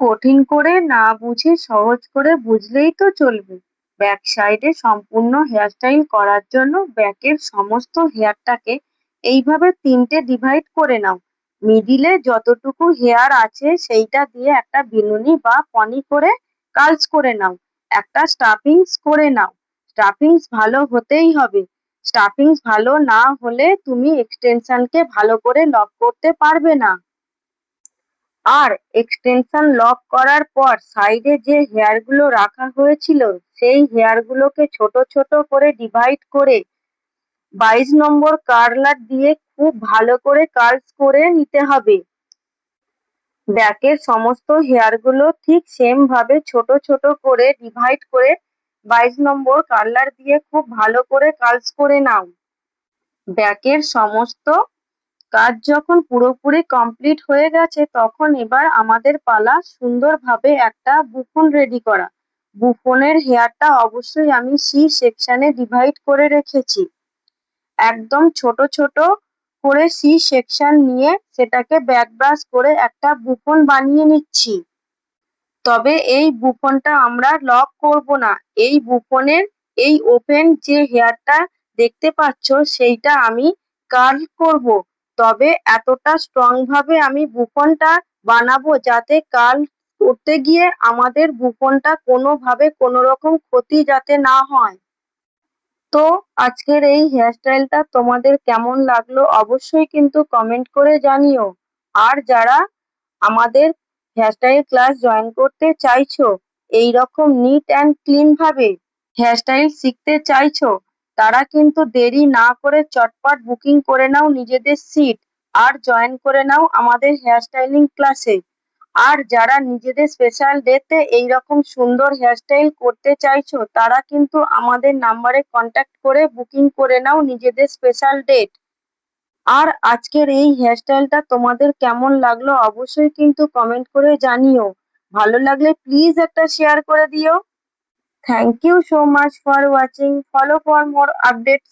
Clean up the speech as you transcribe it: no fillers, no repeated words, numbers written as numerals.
কঠিন করে না বুঝে সহজ করে বুঝলেই তো চলবে। ব্যাক সাইডে সম্পূর্ণ হেয়ারস্টাইল করার জন্য ব্যাকের সমস্ত হেয়ারটাকে এইভাবে তিনটে ডিভাইড করে নাও। মিডিলে যতটুকু হেয়ার আছে সেইটা দিয়ে একটা বিনুনি বা পনি করে কার্লস করে নাও। একটা স্টাফিংস করে নাও। স্টাফিংস ভালো হতেই হবে। স্টাফিংস ভালো না হলে তুমি এক্সটেনশনকে ভালো করে লক করতে পারবে না। আর এক্সটেনশন লক করার পর সাইডে যে হেয়ারগুলো রাখা হয়েছিল সেই হেয়ারগুলোকে ছোট ছোট করে ডিভাইড করে 22 নম্বর কার্লার দিয়ে খুব ভালো করে কার্লস করে নিতে হবে। ব্যাকের সমস্ত হেয়ারগুলো ঠিক সেম ভাবে ছোট ছোট করে ডিভাইড করে 22 নম্বর কার্লার দিয়ে খুব ভালো করে কার্লস করে নাও। ব্যাকের সমস্ত কাজ যখন পুরোপুরি কমপ্লিট হয়ে গেছে তখন এবার আমাদের পালা সুন্দরভাবে একটা বুফন রেডি করা। বুফনের হেয়ারটা অবশ্যই আমি সি সেকশনে ডিভাইড করে রেখেছি। একদম ছোট ছোট করে সি সেকশন নিয়ে সেটাকে ব্যাক ব্রাশ করে একটা বুফন বানিয়ে নিচ্ছি। তবে এই বুফনটা আমরা লক করব না। এই বুফনের এই ওপেন যে হেয়ারটা দেখতে পাচ্ছ সেইটা আমি কার্ল করব। তবে এতটা স্ট্রং ভাবে আমি বুফনটা বানাবো যাতে কার্ল করতে গিয়ে আমাদের বুফনটা কোনোভাবে কোনো রকম ক্ষতি যাতে না হয়। তো আজকের এই হেয়ারস্টাইলটা তোমাদের কেমন লাগলো অবশ্যই কিন্তু কমেন্ট করে জানিও। আর যারা আমাদের হেয়ারস্টাইল ক্লাস জয়েন করতে চাইছো, এই রকম নিট অ্যান্ড ক্লিন ভাবে হেয়ারস্টাইল শিখতে চাইছো, তারা কিন্তু দেরি না করে চটপট বুকিং করে নাও নিজেদের সিট আর জয়েন করে নাও আমাদের হেয়ারস্টাইলিং ক্লাসে। আর যারা নিজেদের স্পেশাল ডেতে এইরকম সুন্দর হেয়ারস্টাইল করতে চাইছো তারা কিন্তু আমাদের নাম্বারে কন্ট্যাক্ট করে বুকিং করে নাও নিজেদের স্পেশাল ডেট। আর আজকের এই হেয়ারস্টাইলটা তোমাদের কেমন লাগলো অবশ্যই কিন্তু কমেন্ট করে জানিও। ভালো লাগলে প্লিজ একটা শেয়ার করে দিও। Thank you so much for watching. Follow for more updates.